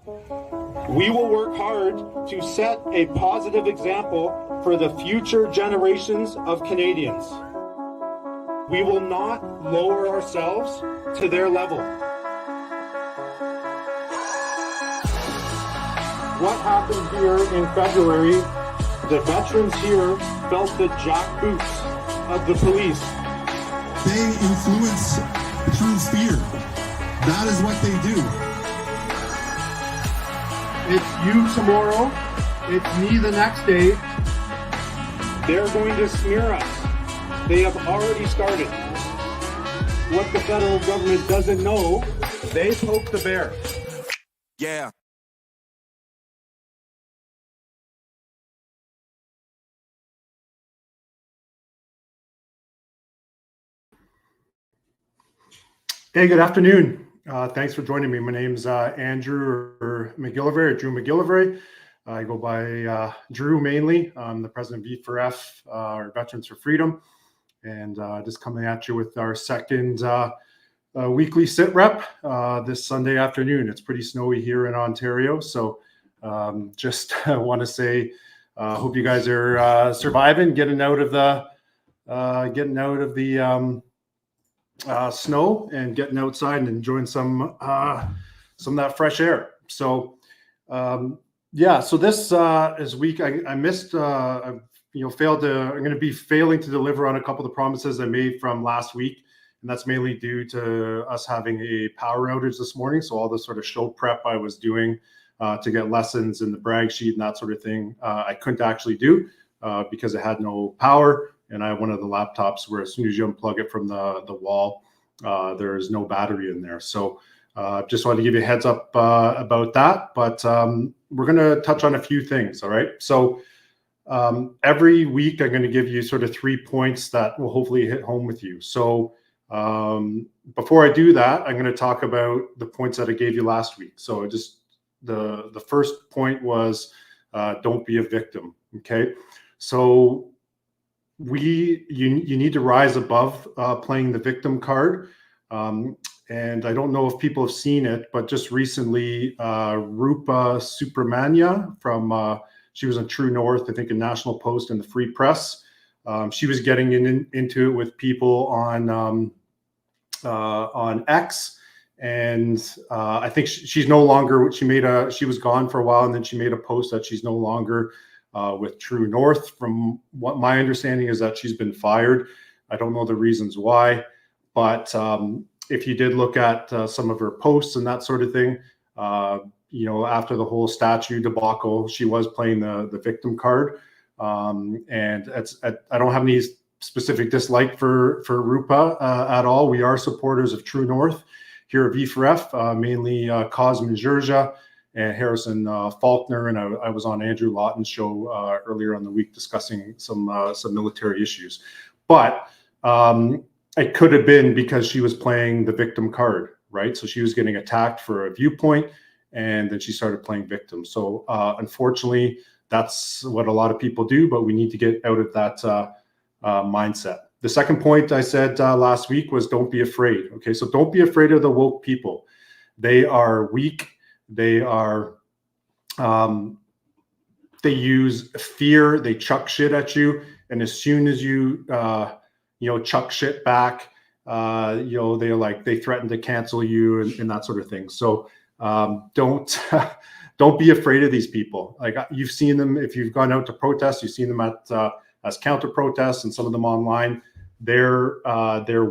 We will work hard to set a positive example for the future generations of Canadians. We will not lower ourselves to their level. What happened here in February, the veterans here felt the jackboots of the police. They influence through fear. That is what they do. It's you tomorrow, it's me the next day. They're going to smear us. They have already started. What the federal government doesn't know, they poke the bear. Yeah. Hey, good afternoon. Thanks for joining me. My name's Andrew or MacGillivray, or Drew MacGillivray. I go by Drew mainly. I'm the president of V4F, or Veterans for Freedom, and just coming at you with our second weekly SITREP this Sunday afternoon. It's pretty snowy here in Ontario, so just want to say, hope you guys are surviving, getting out of the snow and getting outside and enjoying some of that fresh air. So yeah, so this is week I missed failed to I'm going to be failing to deliver on a couple of the promises I made from last week, and that's mainly due to us having a power outage this morning. So all the sort of show prep I was doing to get lessons and the brag sheet and that sort of thing, I couldn't actually do because it had no power. And I have one of the laptops where as soon as you unplug it from the wall, there's no battery in there. So just wanted to give you a heads up about that. But we're going to touch on a few things. All right. So every week, I'm going to give you sort of 3 points that will hopefully hit home with you. So before I do that, I'm going to talk about the points that I gave you last week. So just the first point was don't be a victim. Okay. So you need to rise above playing the victim card. And I don't know if people have seen it, but just recently, Rupa Subramanya from, she was on True North, I think in National Post and the Free Press. She was getting into it with people on X. And I think she's no longer, she was gone for a while, and then she made a post that she's no longer with True North. From what my understanding is that she's been fired. I don't know the reasons why, but if you did look at some of her posts and that sort of thing, after the whole statue debacle, she was playing the victim card. And I don't have any specific dislike for Rupa at all. We are supporters of True North here at V4F, mainly Cosmin Jurja and Harrison Faulkner, and I was on Andrew Lawton's show earlier on the week discussing some military issues. But it could have been because she was playing the victim card, right? So she was getting attacked for a viewpoint, and then she started playing victim. So unfortunately, that's what a lot of people do, but we need to get out of that mindset. The second point I said last week was don't be afraid. Okay, so don't be afraid of the woke people. They are weak. They are, they use fear. They chuck shit at you, and as soon as you, chuck shit back, they threaten to cancel you and that sort of thing. So don't be afraid of these people. Like you've seen them if you've gone out to protest. You've seen them at as counter protests, and some of them online. They're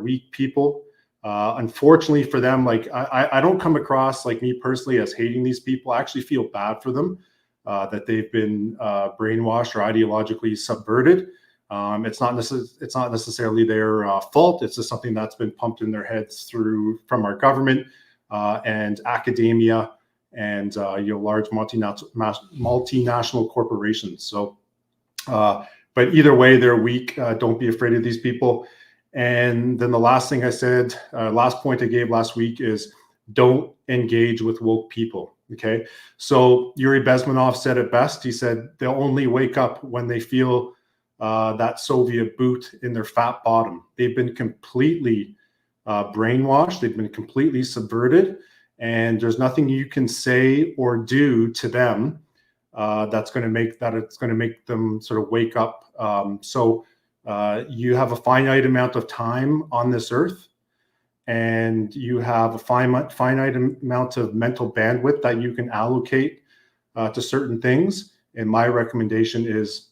weak people. Unfortunately for them, like I don't come across, like me personally, as hating these people. I actually feel bad for them that they've been brainwashed or ideologically subverted. It's not necessarily their fault. It's just something that's been pumped in their heads from our government and academia and large multinational corporations. So, but either way, they're weak. Don't be afraid of these people. And then the last thing I said, last point I gave last week is don't engage with woke people. Okay. So Yuri Bezmenov said it best. He said they'll only wake up when they feel that Soviet boot in their fat bottom. They've been completely brainwashed. They've been completely subverted. and there's nothing you can say or do to them it's going to make them sort of wake up. You have a finite amount of time on this earth, and you have a finite amount of mental bandwidth that you can allocate to certain things. And my recommendation is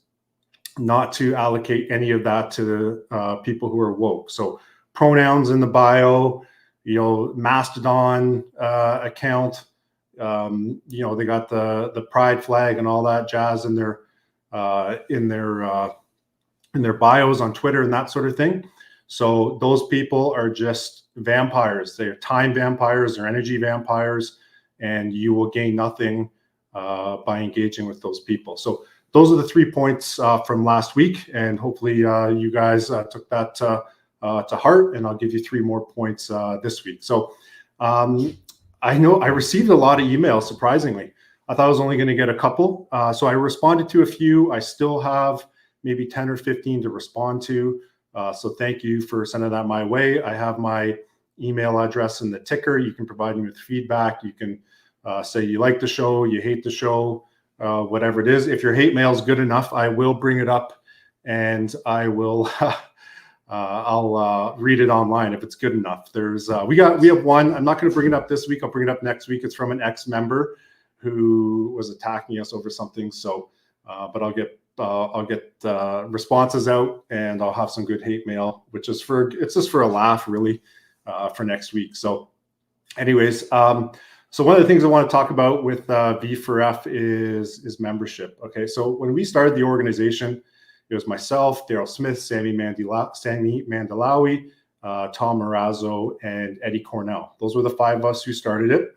not to allocate any of that to people who are woke. So pronouns in the bio, Mastodon account, they got the pride flag and all that jazz in their bios on Twitter and that sort of thing. So those people are just vampires. They're time vampires, they're energy vampires, and you will gain nothing by engaging with those people. So those are the 3 points from last week, and hopefully you guys took that to heart, and I'll give you 3 more points this week. So I know I received a lot of emails, surprisingly. I thought I was only going to get a couple. So I responded to a few. I still have maybe 10 or 15 to respond to. So thank you for sending that my way. I have my email address in the ticker. You can provide me with feedback. You can say you like the show, you hate the show, whatever it is. If your hate mail is good enough, I will bring it up, and I will I'll read it online if it's good enough. We have one. I'm not going to bring it up this week. I'll bring it up next week. It's from an ex-member who was attacking us over something. So, but I'll get responses out, and I'll have some good hate mail, it's just for a laugh, really, for next week. So, anyways, so one of the things I want to talk about with V4F is membership. Okay, so when we started the organization, it was myself, Daryl Smith, Sammy Mandelawi, Tom Marazzo, and Eddie Cornell. Those were the 5 of us who started it.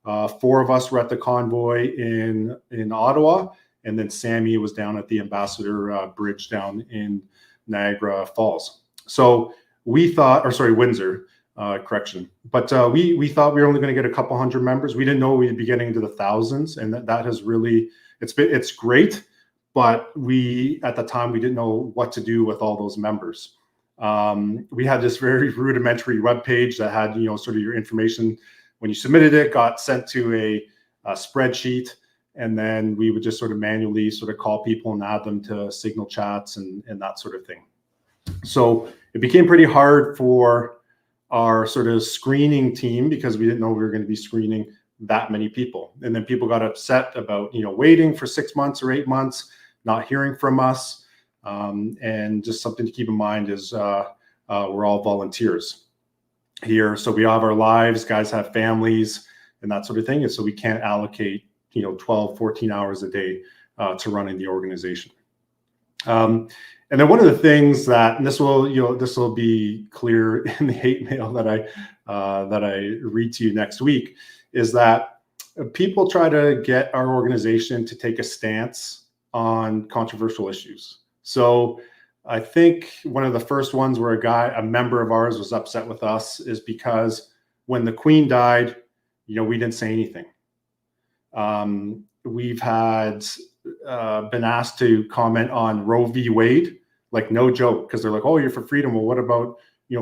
4 of us were at the convoy in Ottawa, and then Sammy was down at the Ambassador Bridge down in Niagara Falls. So we thought, Windsor, correction. But we thought we were only going to get a couple hundred members. We didn't know we'd be getting into the thousands, and that has really, it's great. But at the time, we didn't know what to do with all those members. We had this very rudimentary web page that had, sort of your information. When you submitted it, got sent to a spreadsheet, and then we would just sort of manually sort of call people and add them to Signal chats and that sort of thing. So it became pretty hard for our sort of screening team, because we didn't know we were going to be screening that many people. And then people got upset about, waiting for 6 months or 8 months, not hearing from us. And just something to keep in mind is we're all volunteers here. So we have our lives, guys have families and that sort of thing. And so we can't allocate, 12, 14 hours a day to running the organization. And then one of the things that, and this will be clear in the hate mail that I read to you next week, is that people try to get our organization to take a stance on controversial issues. So I think one of the first ones where a member of ours was upset with us is because when the Queen died, we didn't say anything. We've had been asked to comment on Roe v. Wade, like no joke, because they're like, oh, you're for freedom. Well, what about,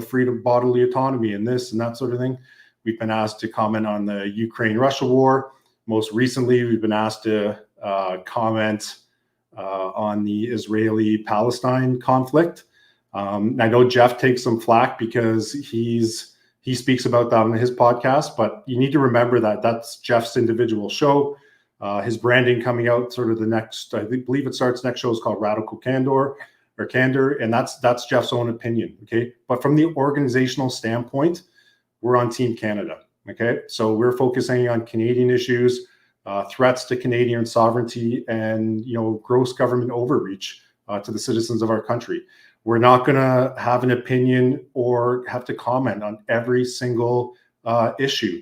freedom, bodily autonomy and this and that sort of thing? We've been asked to comment on the Ukraine-Russia war. Most recently, we've been asked to comment on the Israeli-Palestine conflict. I know Jeff takes some flack because he speaks about that on his podcast, but you need to remember that that's Jeff's individual show. His branding coming out sort of the next, I believe it starts next show is called Radical Candor, and that's Jeff's own opinion. Okay, but from the organizational standpoint, we're on Team Canada. Okay, so we're focusing on Canadian issues, threats to Canadian sovereignty, and gross government overreach to the citizens of our country. We're not going to have an opinion or have to comment on every single issue.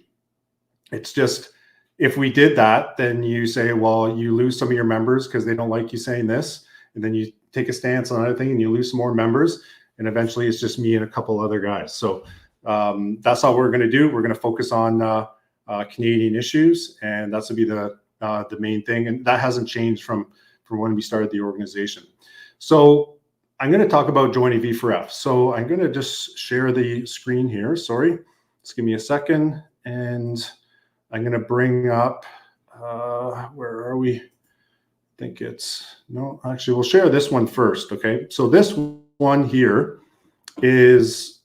It's just, if we did that, then you say, well, you lose some of your members because they don't like you saying this, and then you take a stance on another thing and you lose some more members, and eventually it's just me and a couple other guys. So that's all we're going to do. We're going to focus on Canadian issues, and that's to be the main thing, and that hasn't changed from when we started the organization. So I'm going to talk about joining V4F. So I'm going to just share the screen here. Sorry, just give me a second, and I'm going to bring up, where are we? I think it's, no, actually we'll share this one first. Okay. So this one here is,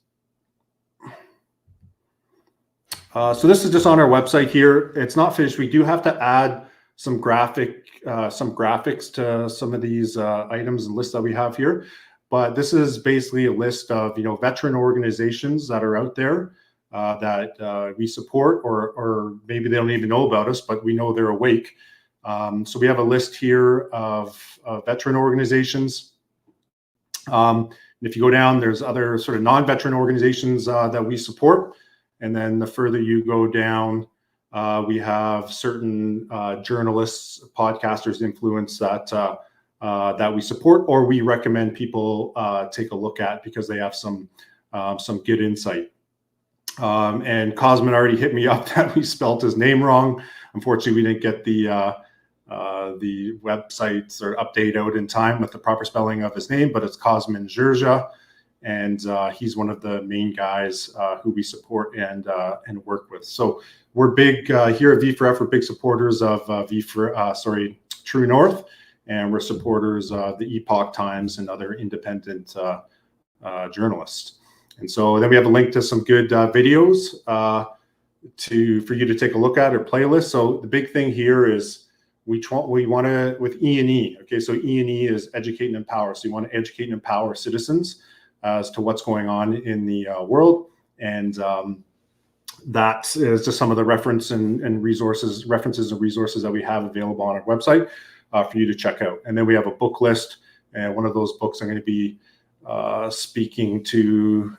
so this is just on our website here. It's not finished. We do have to add some graphics to some of these items and lists that we have here. But this is basically a list of, veteran organizations that are out there that we support, or maybe they don't even know about us, but we know they're awake. So we have a list here of veteran organizations. And if you go down, there's other sort of non-veteran organizations that we support. And then the further you go down, we have certain journalists, podcasters, influence that we support, or we recommend people take a look at because they have some good insight. And Cosmin already hit me up that we spelt his name wrong. Unfortunately, we didn't get the websites or update out in time with the proper spelling of his name, but it's Cosmin Jurja, and he's one of the main guys who we support and work with. So we're big here at V4F. We're big supporters of True North, and we're supporters of the Epoch Times and other independent journalists. And so then we have a link to some good videos for you to take a look at, or playlists. So the big thing here is we want to, with E&E. Okay, so E&E is educate and empower. So you want to educate and empower citizens as to what's going on in the world, and that is just some of the references and resources that we have available on our website for you to check out. And then we have a book list, and one of those books I'm going to be speaking to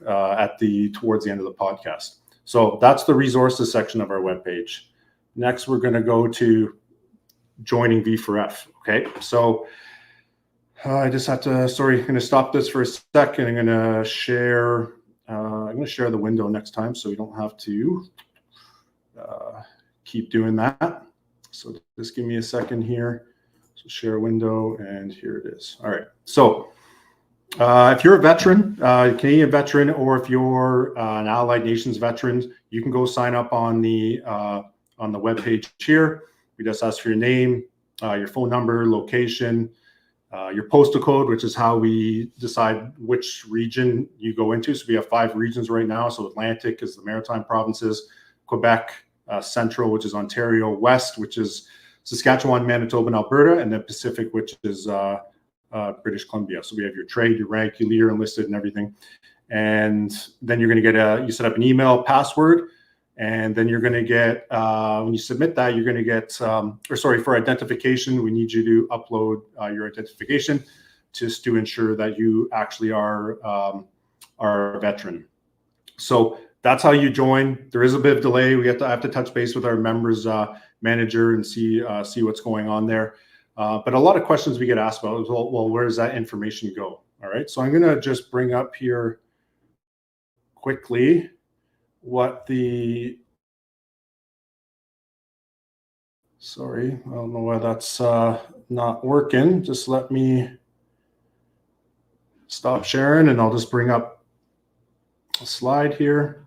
towards the end of the podcast. So that's the resources section of our webpage. Next, we're going to go to joining V4F. Okay, so I just have to, I'm going to stop this for a second. I'm going to share the window next time, so we don't have to keep doing that. So just give me a second here. So share window, and here it is. All right. So if you're a veteran, Canadian veteran, or if you're an Allied Nations veteran, you can go sign up on the webpage here. We just ask for your name, your phone number, location, your postal code, which is how we decide which region you go into. So we have 5 regions right now. So Atlantic is the Maritime provinces, Quebec, Central, which is Ontario, West, which is Saskatchewan, Manitoba, and Alberta, and then Pacific, which is British Columbia. So we have your trade, your rank, your leader, enlisted, and everything. And then you're going to get you set up an email password, and then you're going to get, when you submit that, you're going to get, for identification, we need you to upload your identification just to ensure that you actually are a veteran. So that's how you join. There is a bit of delay. I have to touch base with our members manager and see what's going on there. But a lot of questions we get asked about is, well, where does that information go? All right. So I'm going to just bring up here quickly what the, sorry, I don't know why that's not working. Just let me stop sharing, and I'll just bring up a slide here.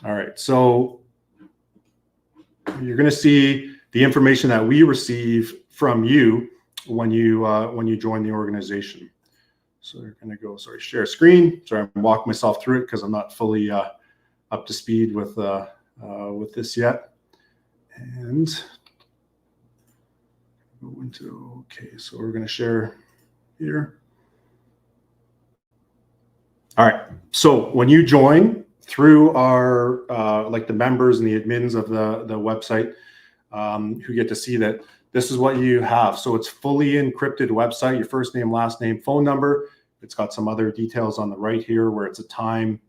All right. So you're going to see the information that we receive from you when you join the organization. So you're going to go, share screen. Sorry, I'm walking myself through it because I'm not fully up to speed with this yet. And go into, okay, so we're going to share here. All right. So when you join through our like the members and the admins of the website, who get to see that this is what you have. So it's fully encrypted website, your first name, last name, phone number. It's got some other details on the right here where it's a time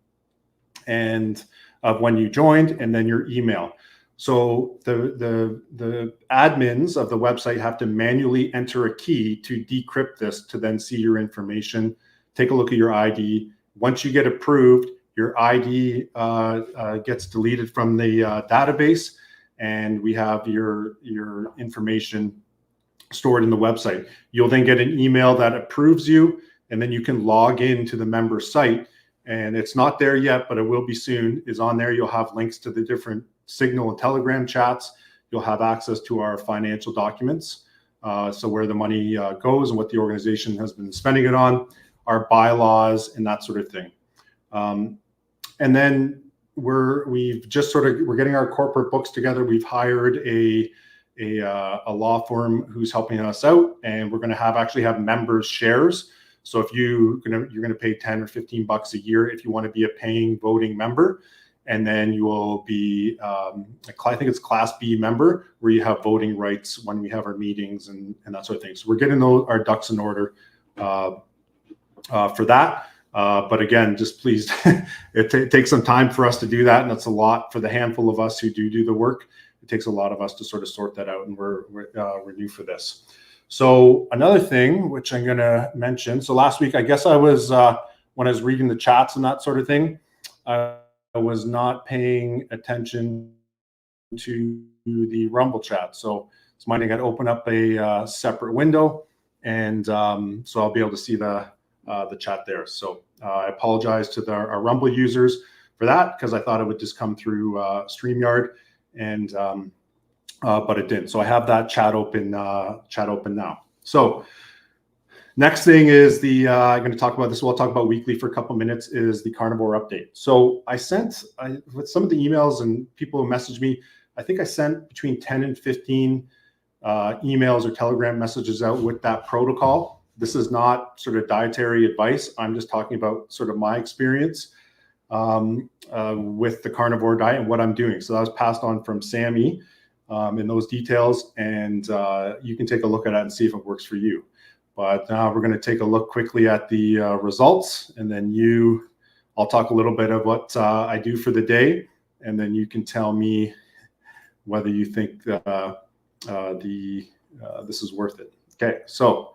and of when you joined, and then your email. So the admins of the website have to manually enter a key to decrypt this to then see your information, take a look at your ID. Once you get approved, your ID gets deleted from the database, and we have your information stored in the website. You'll then get an email that approves you, and then you can log into the member site. And it's not there yet, but it will be soon. Is on there. You'll have links to the different Signal and Telegram chats, you'll have access to our financial documents. So where the money goes and what the organization has been spending it on, our bylaws and that sort of thing. And then we're getting our corporate books together. We've hired a law firm who's helping us out, and we're going to actually have members shares. So if you're going to pay 10 or 15 bucks a year if you want to be a paying voting member, and then you will be, I think it's Class B member, where you have voting rights when we have our meetings and that sort of thing. So we're getting our ducks in order for that. But again, just please, it takes some time for us to do that, and that's a lot for the handful of us who do the work. It takes a lot of us to sort of sort that out, and we're new for this. So another thing which I'm going to mention. So last week, I guess I was when I was reading the chats and that sort of thing, I was not paying attention to the Rumble chat. So this morning I'd open up a separate window, and so I'll be able to see the chat there. So I apologize to our Rumble users for that, because I thought it would just come through StreamYard, and but it didn't. So I have that chat open now. So next thing is I'm going to talk about this. We'll talk about weekly for a couple minutes, is the carnivore update. So with some of the emails and people who messaged me, I think I sent between 10 and 15 emails or Telegram messages out with that protocol. This is not sort of dietary advice. I'm just talking about sort of my experience with the carnivore diet and what I'm doing. So that was passed on from Sammy in those details, and you can take a look at that and see if it works for you. But now we're going to take a look quickly at the results, and then I'll talk a little bit of what I do for the day, and then you can tell me whether you think this is worth it. Okay, so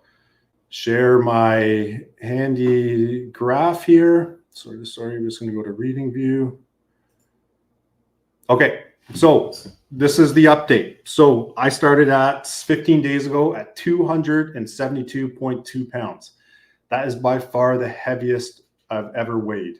share my handy graph here. Sorry, I'm just going to go to reading view. Okay, so this is the update. So I started at 15 days ago at 272.2 pounds. That is by far the heaviest I've ever weighed.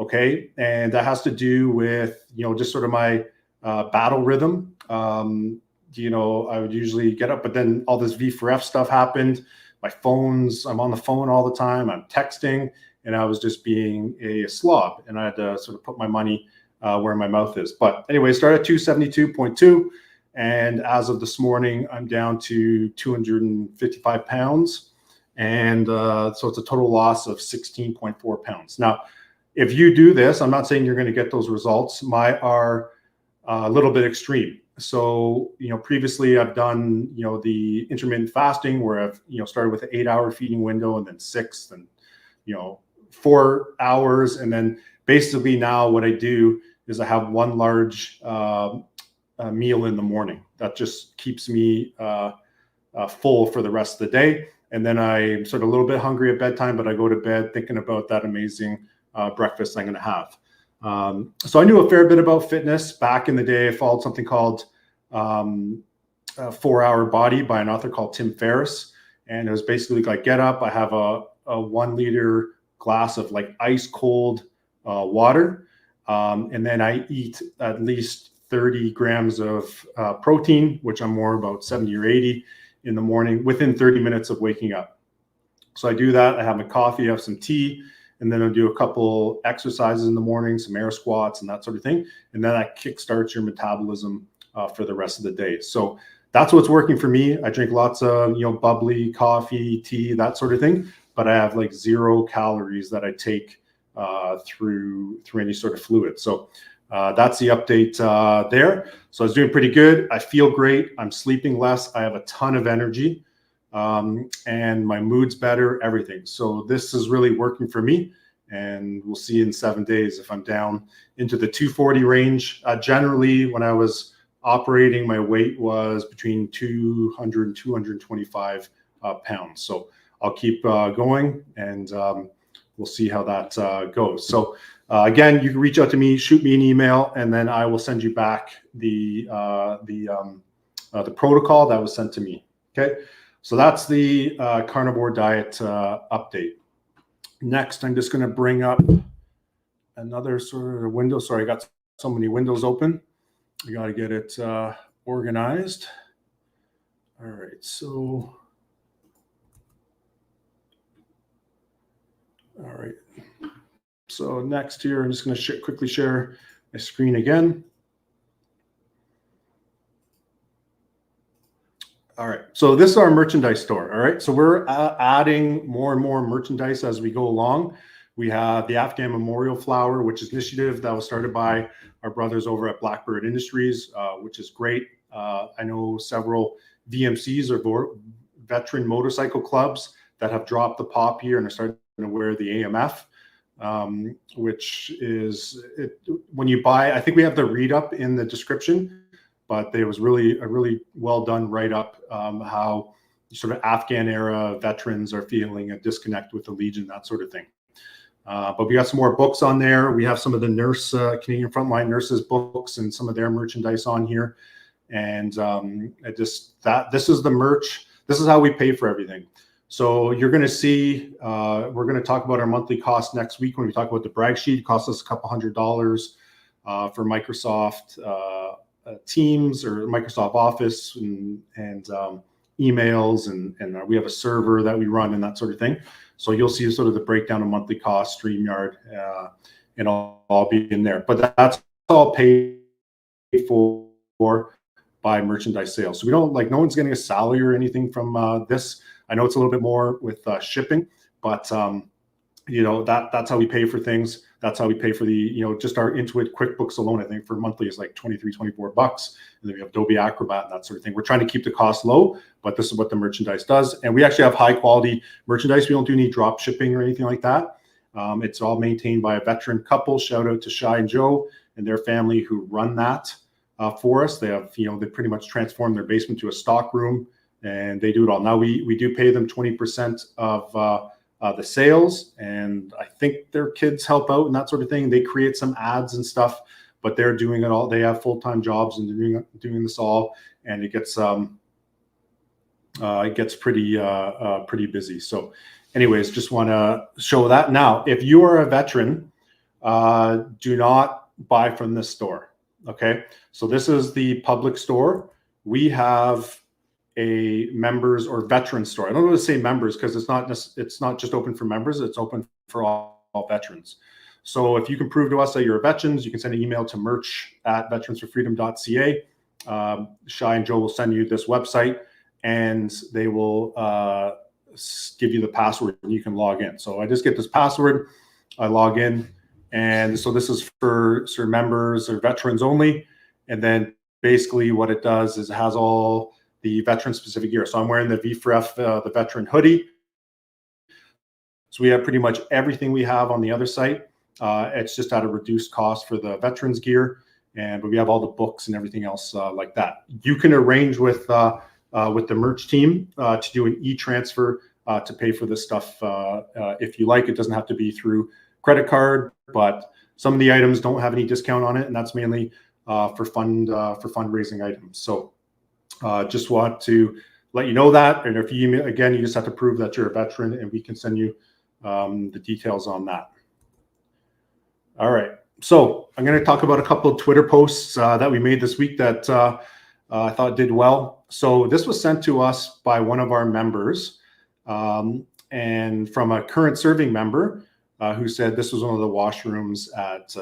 Okay, and that has to do with, just sort of my battle rhythm. I would usually get up, but then all this V4F stuff happened. I'm on the phone all the time. I'm texting, and I was just being a slob, and I had to sort of put my money where my mouth is. But anyway, started at 272.2, and as of this morning, I'm down to 255 pounds, and so it's a total loss of 16.4 pounds. Now, if you do this, I'm not saying you're going to get those results. Mine are a little bit extreme. So, previously I've done, the intermittent fasting, where I've, started with an 8-hour feeding window, and then 6, and, 4 hours. And then basically now what I do is I have one large meal in the morning that just keeps me full for the rest of the day. And then I'm sort of a little bit hungry at bedtime, but I go to bed thinking about that amazing breakfast I'm going to have. So I knew a fair bit about fitness back in the day. I followed something called 4-Hour Body by an author called Tim Ferriss. And it was basically like, get up, I have a 1 liter glass of like ice cold water. And then I eat at least 30 grams of protein, which I'm more about 70 or 80 in the morning, within 30 minutes of waking up. So I do that. I have my coffee, I have some tea, and then I'll do a couple exercises in the morning, some air squats and that sort of thing. And then that kickstarts your metabolism for the rest of the day. So that's what's working for me. I drink lots of, bubbly coffee, tea, that sort of thing, but I have like 0 calories that I take through any sort of fluid. So that's the update there. So I was doing pretty good. I feel great. I'm sleeping less. I have a ton of energy. And my mood's better, everything. So this is really working for me, and we'll see in 7 days if I'm down into the 240 range. Generally, when I was operating, my weight was between 200 and 225 pounds. So I'll keep going, and we'll see how that goes. So again, you can reach out to me, shoot me an email, and then I will send you back the protocol that was sent to me. Okay. So that's the carnivore diet update. Next, I'm just going to bring up another sort of window. Sorry, I got so many windows open. We got to get it organized. All right, so all right. So next here, I'm just going to quickly share my screen again. All right, so this is our merchandise store. All right, so we're adding more and more merchandise as we go along. We have the Afghan Memorial Flower, which is an initiative that was started by our brothers over at Blackbird Industries, which is great. I know several VMCs or veteran motorcycle clubs that have dropped the pop here and are starting to wear the AMF, which is when you buy. I think we have the read up in the description. But there was really a really well done write up how sort of Afghan era veterans are feeling a disconnect with the Legion, that sort of thing. But we got some more books on there. We have some of the Canadian Frontline Nurses books and some of their merchandise on here. And this is the merch. This is how we pay for everything. So you're going to see, we're going to talk about our monthly cost next week when we talk about the brag sheet. It costs us a couple $100 for Microsoft Teams or Microsoft Office and emails, and we have a server that we run and that sort of thing. So you'll see sort of the breakdown of monthly cost, StreamYard, and all be in there. But that's all paid for by merchandise sales. So we don't no one's getting a salary or anything from this. I know it's a little bit more with shipping, but that's how we pay for things. That's how we pay for the, just our Intuit QuickBooks alone. I think for monthly is like $23, $24. And then we have Adobe Acrobat and that sort of thing. We're trying to keep the cost low, but this is what the merchandise does. And we actually have high quality merchandise. We don't do any drop shipping or anything like that. It's all maintained by a veteran couple. Shout out to Shai and Joe and their family who run that for us. They have, they pretty much transformed their basement to a stock room, and they do it all. Now we do pay them 20% of the sales, and I think their kids help out and that sort of thing. They create some ads and stuff, but they're doing it all. They have full-time jobs and doing this all, and it gets pretty busy. So anyways, just want to show that. Now, if you are a veteran, do not buy from this store. Okay, so this is the public store. We have a members or veteran store. I don't want to say members because it's not just open for members. It's open for all veterans. So if you can prove to us that you're a veteran, you can send an email to merch@veteransforfreedom.ca. Shai and Joe will send you this website, and they will give you the password, and you can log in. So I just get this password, I log in, and so this is for members or veterans only. And then basically what it does is it has all the veteran specific gear. So I'm wearing the VFREF, the veteran hoodie. So we have pretty much everything we have on the other site. It's just at a reduced cost for the veterans gear, but we have all the books and everything else like that. You can arrange with the merch team to do an e-transfer to pay for this stuff if you like. It doesn't have to be through credit card, but some of the items don't have any discount on it, and that's mainly for fundraising items. So just want to let you know that. And if you email, again, you just have to prove that you're a veteran, and we can send you the details on that. All right. So I'm going to talk about a couple of Twitter posts that we made this week that I thought did well. So this was sent to us by one of our members and from a current serving member who said this was one of the washrooms at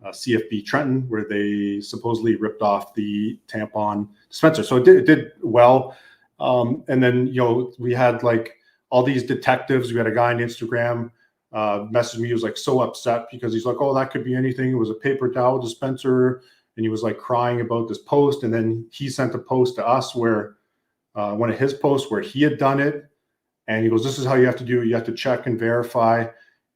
CFB Trenton where they supposedly ripped off the tampon dispenser. So it did well. And then, we had like all these detectives. We had a guy on Instagram messaged me. He was like so upset because he's like, oh, that could be anything. It was a paper towel dispenser. And he was like crying about this post. And then he sent a post to us where one of his posts where he had done it. And he goes, this is how you have to do it. You have to check and verify.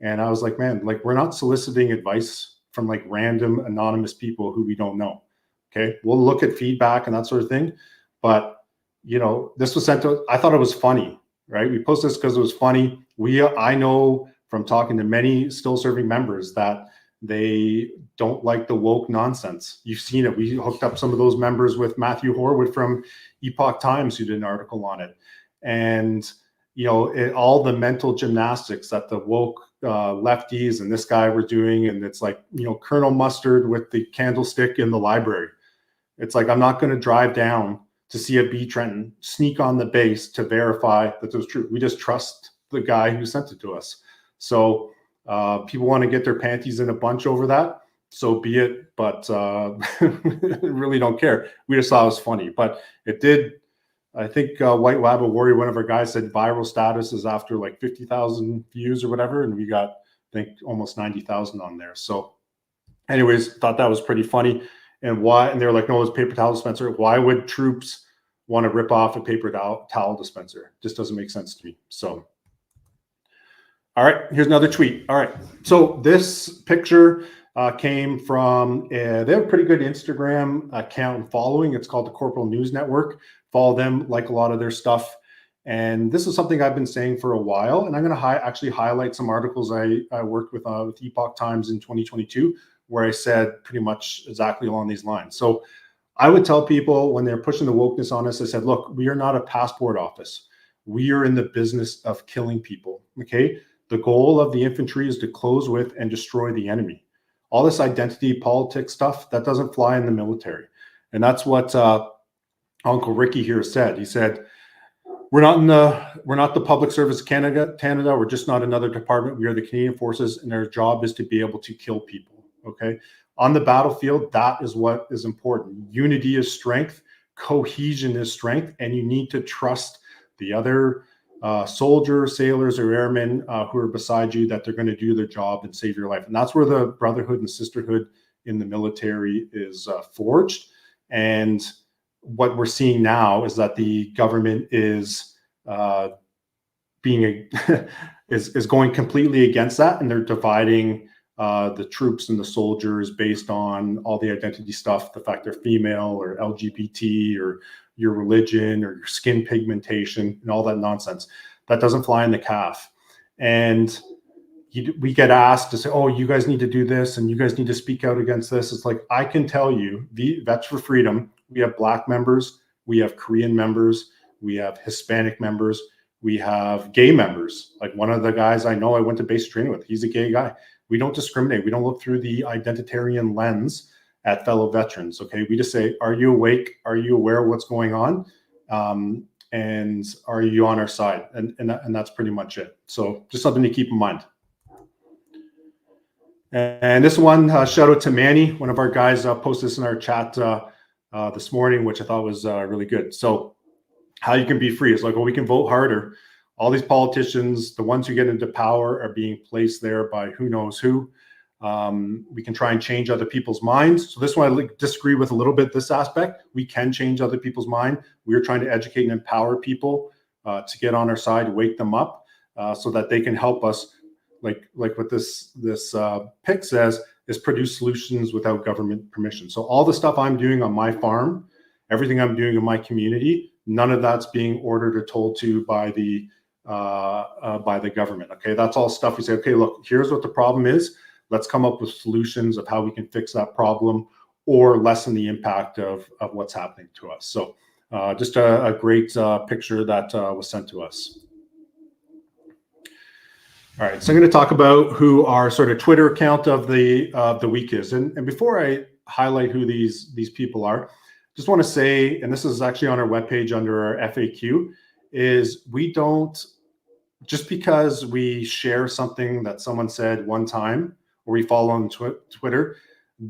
And I was like, man, like we're not soliciting advice from like random anonymous people who we don't know. Okay. We'll look at feedback and that sort of thing. But, this was sent to, I thought it was funny, right? We posted this because it was funny. I know from talking to many still serving members that they don't like the woke nonsense. You've seen it. We hooked up some of those members with Matthew Horwood from Epoch Times who did an article on it. And, all the mental gymnastics that the woke lefties and this guy were doing. And it's like, Colonel Mustard with the candlestick in the library. It's like, I'm not going to drive down to see a B Trenton, sneak on the base to verify that it was true. We just trust the guy who sent it to us. So people want to get their panties in a bunch over that. So be it, but really don't care. We just thought it was funny, but it did. I think White Wabbit Warrior, one of our guys, said viral status is after like 50,000 views or whatever, and we got, I think, almost 90,000 on there. So anyways, thought that was pretty funny. And why? And they're like, no, it's paper towel dispenser. Why would troops want to rip off a paper towel dispenser? Just doesn't make sense to me. So, all right, here's another tweet. All right, so this picture came from, they have a pretty good Instagram account and following. It's called the Corporal News Network. Follow them, like a lot of their stuff. And this is something I've been saying for a while. And I'm going to actually highlight some articles I worked with Epoch Times in 2022, where I said pretty much exactly along these lines. So I would tell people when they're pushing the wokeness on us, I said, look, we are not a passport office. We are in the business of killing people, okay? The goal of the infantry is to close with and destroy the enemy. All this identity politics stuff, that doesn't fly in the military. And that's what Uncle Ricky here said. He said, we're not the Public Service Canada. We're just not another department. We are the Canadian Forces, and our job is to be able to kill people. Okay. On the battlefield, that is what is important. Unity is strength, cohesion is strength, and you need to trust the other soldiers, sailors, or airmen who are beside you, that they're going to do their job and save your life. And that's where the brotherhood and sisterhood in the military is forged. And what we're seeing now is that the government is is going completely against that, and they're dividing the troops and the soldiers based on all the identity stuff, the fact they're female or LGBT or your religion or your skin pigmentation and all that nonsense. That doesn't fly in the calf. And we get asked to say, oh, you guys need to do this and you guys need to speak out against this. It's like, I can tell you, the Vets for Freedom, we have Black members, we have Korean members, we have Hispanic members, we have gay members. Like one of the guys I know I went to basic training with, he's a gay guy. We don't discriminate. We don't look through the identitarian lens at fellow veterans. Okay. We just say, are you awake? Are you aware of what's going on? And are you on our side? And that's pretty much it. So just something to keep in mind. And this one, shout out to Manny, one of our guys posted this in our chat this morning, which I thought was really good. So how you can be free is like, well, we can vote harder. All these politicians, the ones who get into power, are being placed there by who knows who. We can try and change other people's minds. So this one I disagree with a little bit, this aspect. We can change other people's mind. We are trying to educate and empower people to get on our side, wake them up so that they can help us, like what this pic says, is produce solutions without government permission. So all the stuff I'm doing on my farm, everything I'm doing in my community, none of that's being ordered or told to by the government. Okay, that's all stuff we say, okay, look, here's what the problem is. Let's come up with solutions of how we can fix that problem or lessen the impact of what's happening to us. So just a great picture that was sent to us. All right, so I'm going to talk about who our sort of Twitter account of the week is. And before I highlight who these people are, just want to say, and this is actually on our webpage under our FAQ, is we don't, just because we share something that someone said one time or we follow on Twitter,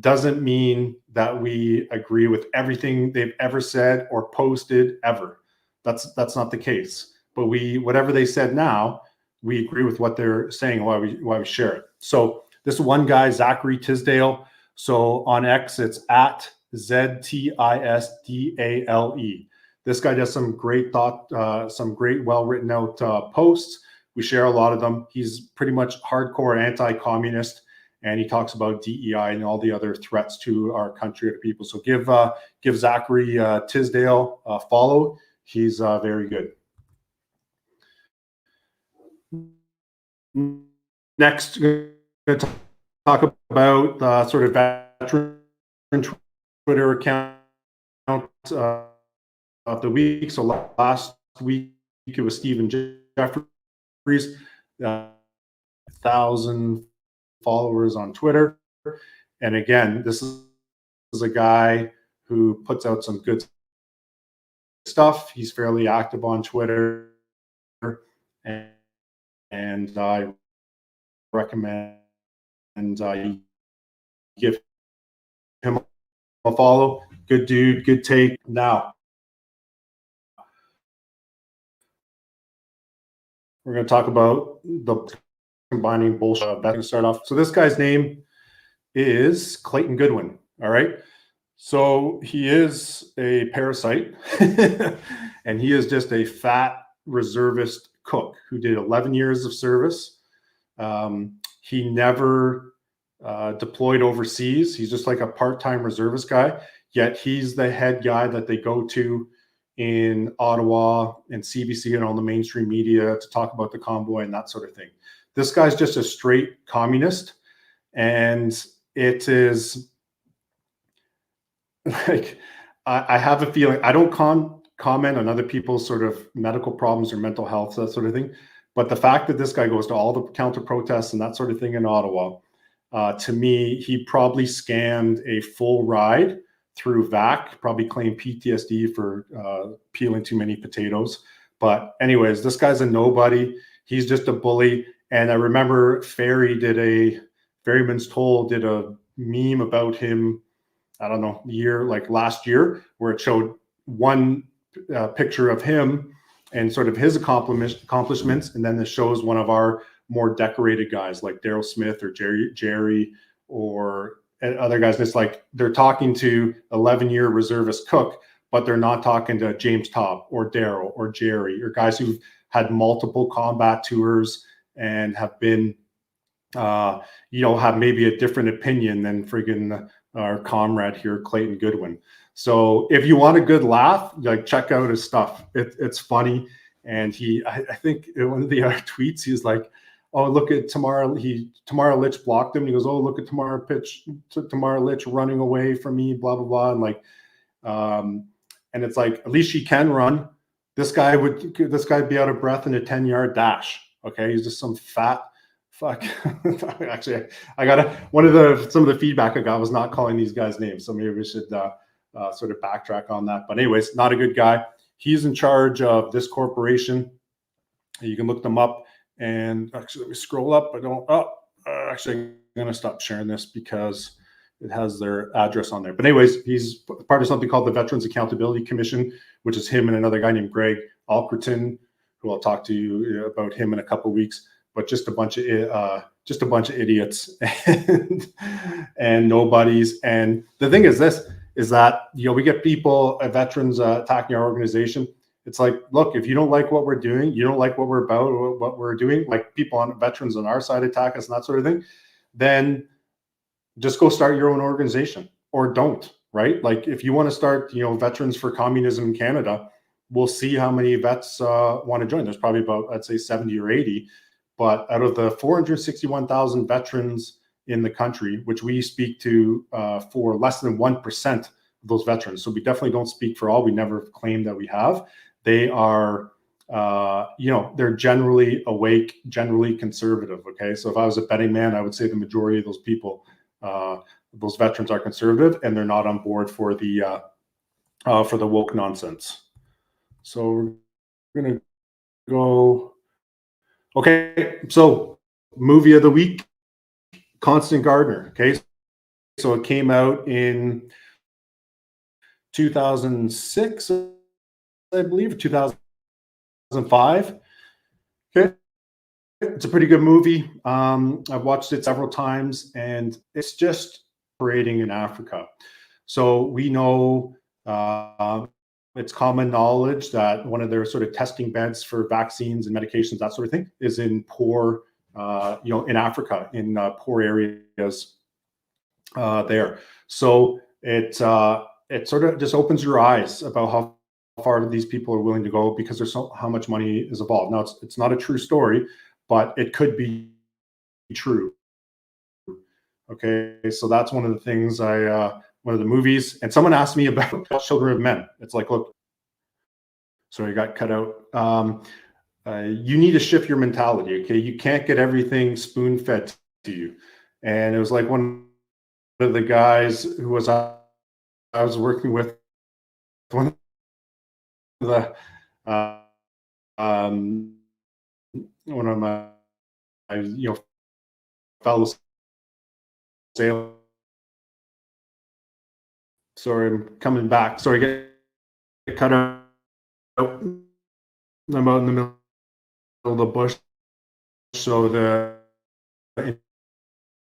doesn't mean that we agree with everything they've ever said or posted ever. That's not the case. But whatever they said now, we agree with what they're saying, why we share it. So this one guy, Zachary Tisdale. So on X, it's at ZTISDALE. This guy does some great well written out posts. We share a lot of them. He's pretty much hardcore anti-communist, and he talks about DEI and all the other threats to our country and people. So give Zachary Tisdale a follow. He's very good. Next, we're going to talk about the sort of veteran Twitter account of the week. So last week it was Stephen Jeffries, 1,000 followers on Twitter. And again, this is a guy who puts out some good stuff. He's fairly active on Twitter, and I recommend you give him a follow. Good dude, good take. Now, we're going to talk about the combining bullshit. That's going to start off. So this guy's name is Clayton Goodwin. All right. So he is a parasite, and he is just a fat reservist cook who did 11 years of service. He never deployed overseas. He's just like a part-time reservist guy, yet he's the head guy that they go to in Ottawa and CBC and all the mainstream media to talk about the convoy and that sort of thing. This guy's just a straight communist, and it is like, I have a feeling, I don't comment on other people's sort of medical problems or mental health, that sort of thing. But the fact that this guy goes to all the counter protests and that sort of thing in Ottawa, to me, he probably scammed a full ride through VAC, probably claimed PTSD for peeling too many potatoes. But anyways, this guy's a nobody. He's just a bully. And I remember Ferryman's Toll did a meme about him, I don't know, last year, where it showed one picture of him and sort of his accomplishments, and then it shows one of our more decorated guys like Daryl Smith or Jerry or other guys. It's like they're talking to 11-year reservist cook, but they're not talking to James Topp or Daryl or Jerry or guys who've had multiple combat tours and have been, have maybe a different opinion than friggin' our comrade here, Clayton Goodwin. So if you want a good laugh, like, check out his stuff. It's funny. And I think in one of the other tweets, he's like, oh, look at Tamara Litch blocked him. He goes, oh, look at Tamara Litch running away from me, blah, blah, blah. And and it's like, at least she can run. This guy be out of breath in a 10-yard dash. Okay. He's just some fat fuck. Actually, I got some of the feedback I got was not calling these guys names. So maybe we should sort of backtrack on that. But anyways, not a good guy. He's in charge of this corporation. You can look them up. And actually, let me scroll up. Actually, I'm going to stop sharing this because it has their address on there. But anyways, he's part of something called the Veterans Accountability Commission, which is him and another guy named Greg Alkerton, who I'll talk to you about him in a couple of weeks. But just a bunch of idiots and nobodies. And the thing is that we get people, veterans attacking our organization. It's like, look, if you don't like what we're doing, you don't like what we're about, or what we're doing, like veterans on our side attack us and that sort of thing, then just go start your own organization, or don't, right? Like, if you want to start, Veterans for Communism in Canada, we'll see how many vets want to join. There's probably about, I'd say 70 or 80. But out of the 461,000 veterans in the country, which we speak to for less than 1% of those veterans. So we definitely don't speak for all. We never claim that we have. They are, they're generally awake, generally conservative. Okay. So if I was a betting man, I would say the majority of those people, those veterans, are conservative, and they're not on board for the woke nonsense. So we're going to go. Okay, so movie of the week, Constant Gardener. Okay, so it came out in 2006, I believe, 2005. Okay, it's a pretty good movie. I've watched it several times, and it's just operating in Africa. So we know it's common knowledge that one of their sort of testing beds for vaccines and medications, that sort of thing, is in poor, in Africa, in poor areas there. So it sort of just opens your eyes about how far these people are willing to go, because there's how much money is involved. Now, it's not a true story, but it could be true. Okay, so that's one of the things one of the movies. And someone asked me about Children of Men. It's like, look, sorry, I got cut out. You need to shift your mentality. Okay, you can't get everything spoon fed to you. And it was like one of the guys who was on I was working with one of the one of my fellow sailors. Sorry, I'm coming back. Sorry, get cut out. I'm out in the middle of the bush, so the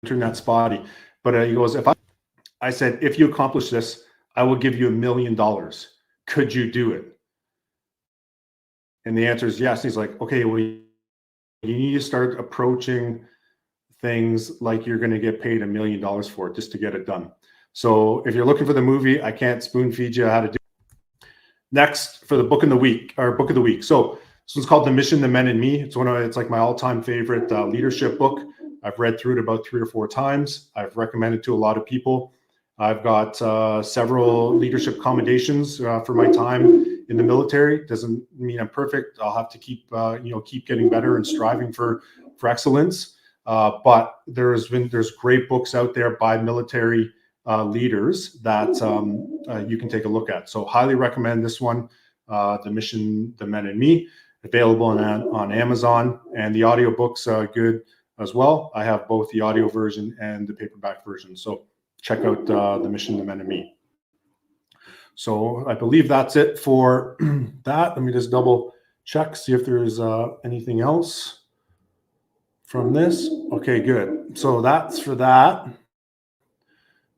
internet's spotty. But he goes, I said, if you accomplish this, I will give you $1 million. Could you do it? And the answer is yes. And he's like, okay, well, you need to start approaching things like you're going to get paid $1 million for it just to get it done. So if you're looking for the movie, I can't spoon feed you how to do it. Next, for the book of the week. So this one's called The Mission, the Men and Me. It's like my all-time favorite leadership book. I've read through it about 3 or 4 times. I've recommended it to a lot of people. I've got several leadership commendations for my time in the military. Doesn't mean I'm perfect. I'll have to keep getting better and striving for excellence. But there's great books out there by military leaders that you can take a look at. So highly recommend this one, The Mission, the Men and Me, available on Amazon, and the audiobook's good as well. I have both the audio version and the paperback version. So check out The Mission, the Men and Me. So I believe that's it for that. Let me just double check, see if there's anything else from this. Okay, good. So that's for that.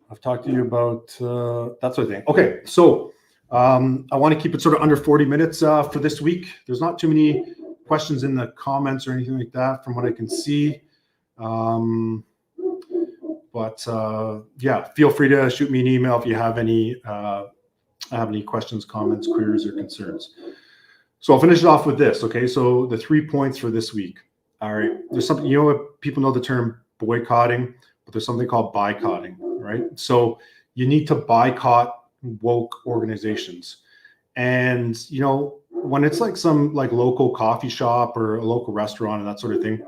I've talked to you about that sort of thing. Okay, so I want to keep it sort of under 40 minutes for this week. There's not too many questions in the comments or anything like that from what I can see. But yeah, feel free to shoot me an email if you have any questions, comments, queries, or concerns. So I'll finish it off with this. Okay, so the 3 points for this week. All right, there's something, what people know the term boycotting, but there's something called boycotting, right? So you need to boycott woke organizations. And when it's like some local coffee shop or a local restaurant and that sort of thing,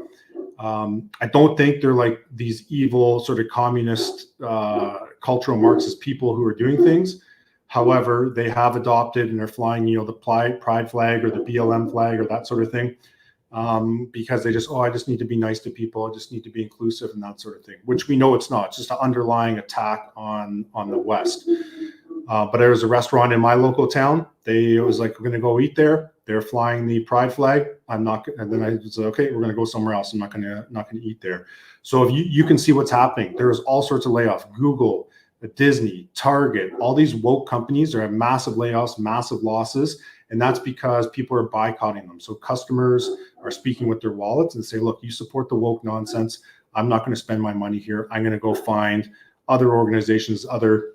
I don't think they're like these evil sort of communist cultural Marxist people who are doing things. However, they have adopted and they're flying the pride flag or the BLM flag or that sort of thing, because they I just need to be nice to people, I just need to be inclusive and that sort of thing, which we know it's not. It's just an underlying attack on the West. But there was a restaurant in my local town. It was like, we're going to go eat there. They're flying the pride flag. I'm not. And then I said, okay, we're going to go somewhere else. I'm not going to eat there. So if you can see what's happening, there's all sorts of layoffs. Google, Disney, Target, all these woke companies are at massive layoffs, massive losses. And that's because people are boycotting them. So customers are speaking with their wallets and say, look, you support the woke nonsense. I'm not going to spend my money here. I'm going to go find other organizations, other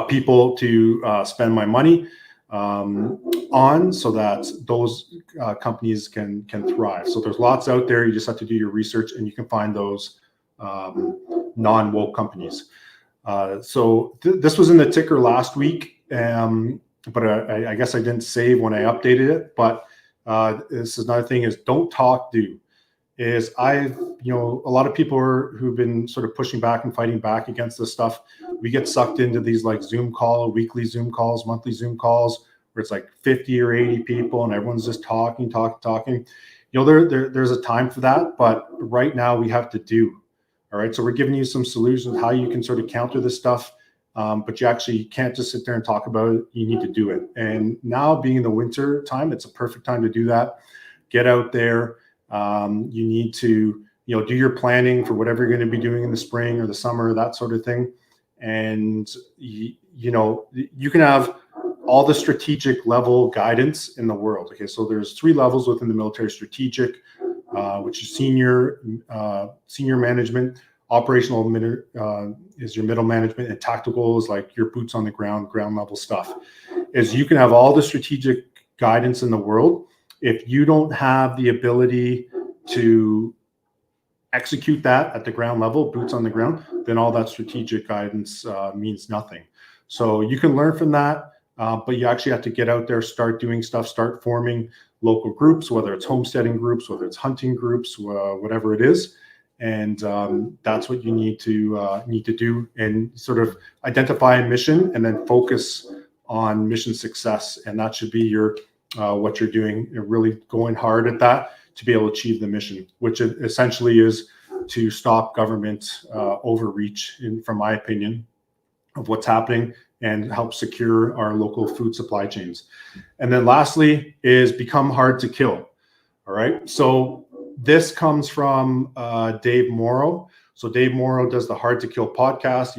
people to spend my money on, so that those companies can thrive. So there's lots out there. You just have to do your research and you can find those non-woke companies. So this was in the ticker last week, but I guess I didn't save when I updated it. But this is another thing: is don't talk, do. Is a lot of people who've been sort of pushing back and fighting back against this stuff. We get sucked into these like weekly Zoom calls, monthly Zoom calls, where it's like 50 or 80 people and everyone's just talking. There's a time for that, but right now we have to do. All right, so we're giving you some solutions how you can sort of counter this stuff, but you actually can't just sit there and talk about it. You need to do it. And now, being in the winter time, it's a perfect time to do that. Get out there. You need to do your planning for whatever you're going to be doing in the spring or the summer, that sort of thing. And you can have all the strategic level guidance in the world. Okay, so there's 3 levels within the military: strategic, which is senior management; operational is your middle management; and tactical is like your boots on the ground level stuff. Is you can have all the strategic guidance in the world. If you don't have the ability to execute that at the ground level, boots on the ground, then all that strategic guidance means nothing. So you can learn from that, but you actually have to get out there, start doing stuff, start forming local groups, whether it's homesteading groups, whether it's hunting groups, whatever it is, And that's what you need to do, and sort of identify a mission and then focus on mission success. And that should be your what you're doing, and really going hard at that to be able to achieve the mission, which essentially is to stop government overreach, from my opinion, of what's happening, and help secure our local food supply chains. And then lastly is become hard to kill. All right. So this comes from Dave Morrow. So Dave Morrow does the Hard to Kill podcast.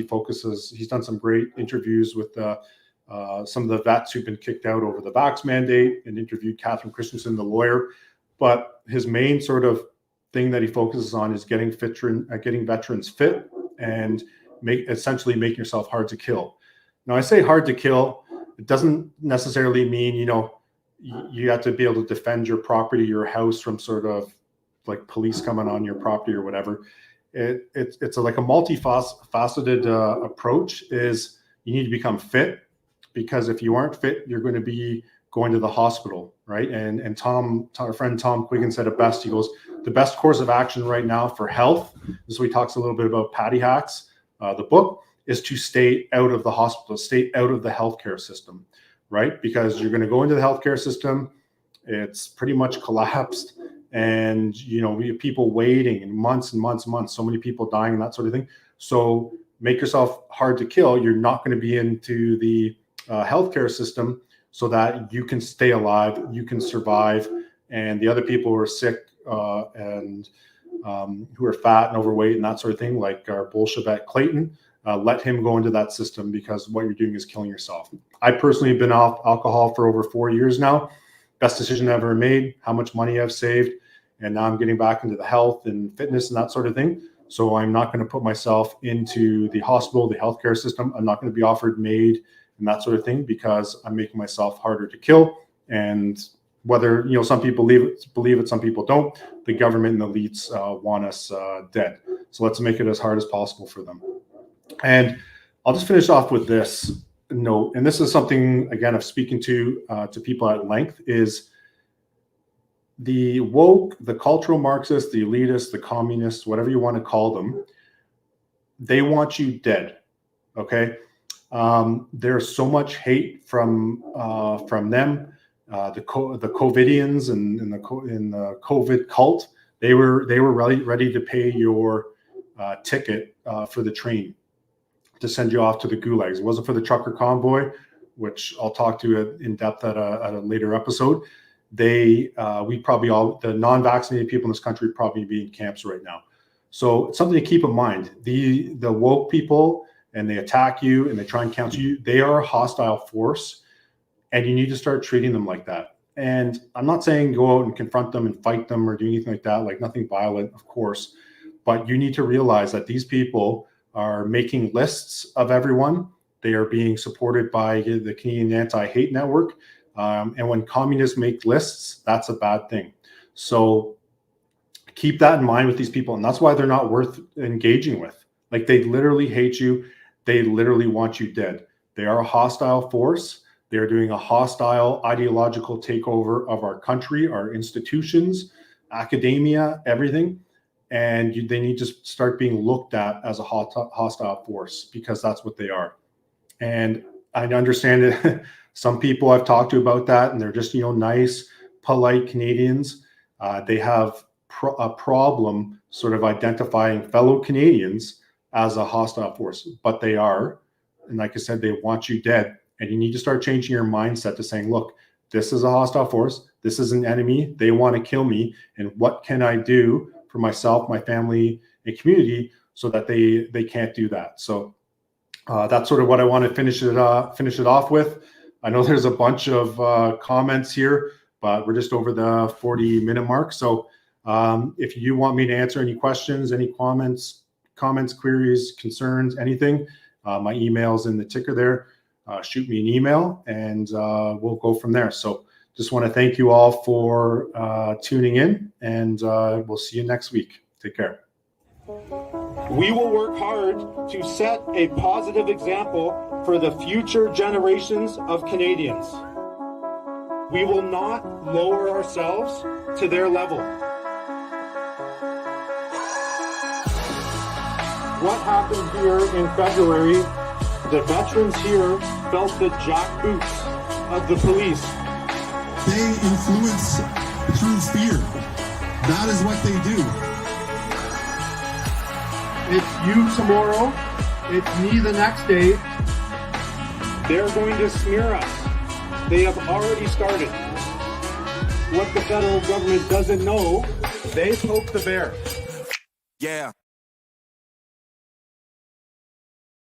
He's done some great interviews with some of the vets who've been kicked out over the vax mandate, and interviewed Catherine Christensen, the lawyer. But his main sort of thing that he focuses on is getting veterans fit, and essentially making yourself hard to kill. Now, I say hard to kill, it doesn't necessarily mean, you have to be able to defend your property, your house, from sort of like police coming on your property or whatever. It's like a multifaceted approach. Is you need to become fit, because if you aren't fit, you're going to be going to the hospital, right? And our friend Tom Quiggin said it best. He goes, the best course of action right now for health, so he talks a little bit about Patty Hacks, the book, is to stay out of the hospital, stay out of the healthcare system, right? Because you're going to go into the healthcare system, it's pretty much collapsed, and we have people waiting and months and months and months, so many people dying and that sort of thing. So make yourself hard to kill. You're not going to be into the healthcare system, so that you can stay alive, you can survive, and the other people who are sick and who are fat and overweight and that sort of thing, like our Bolshevik Clayton, let him go into that system, because what you're doing is killing yourself. I personally have been off alcohol for over 4 years now. Best decision I ever made, how much money I've saved, and now I'm getting back into the health and fitness and that sort of thing. So I'm not going to put myself into the hospital, the healthcare system. I'm not going to be offered MAID and that sort of thing, because I'm making myself harder to kill. And whether, some people believe it, some people don't, the government and the elites want us dead. So let's make it as hard as possible for them. And I'll just finish off with this note. And this is something, again, I've spoken to people at length, is the woke, the cultural Marxists, the elitists, the communists, whatever you want to call them, they want you dead. Okay. There's so much hate from them. The COVIDians and in the COVID cult, they were ready to pay your ticket for the train to send you off to the gulags. It wasn't for the trucker convoy, which I'll talk to in depth at a later episode. The non-vaccinated people in this country probably be in camps right now. So it's something to keep in mind. The woke people, and they attack you and they try and counsel you, they are a hostile force, and you need to start treating them like that. And I'm not saying go out and confront them and fight them or do anything like that, like nothing violent, of course, but you need to realize that these people are making lists of everyone. They are being supported by the Canadian Anti-Hate Network. And when communists make lists, that's a bad thing. So keep that in mind with these people. And that's why they're not worth engaging with. Like, they literally hate you. They literally want you dead. They are a hostile force. They're doing a hostile ideological takeover of our country, our institutions, academia, everything. And they need to start being looked at as a hostile force, because that's what they are. And I understand it. Some people I've talked to about that, and they're just, nice, polite Canadians. They have a problem sort of identifying fellow Canadians as a hostile force, but they are. And like I said, they want you dead. And you need to start changing your mindset to saying, look, this is a hostile force. This is an enemy. They want to kill me. And what can I do for myself, my family, and community so that they can't do that? So that's sort of what I want to finish it off with. I know there's a bunch of comments here, but we're just over the 40-minute mark. So if you want me to answer any questions, any comments, queries, concerns, anything, my email's in the ticker there. Shoot me an email, and we'll go from there. So just want to thank you all for tuning in, and we'll see you next week. Take care. We will work hard to set a positive example for the future generations of Canadians. We will not lower ourselves to their level. what happened here in February, the veterans here felt the jackboots of the police. They influence through fear. That is what they do. It's you tomorrow. It's me the next day. They're going to smear us. They have already started. What the federal government doesn't know, they poke the bear. Yeah.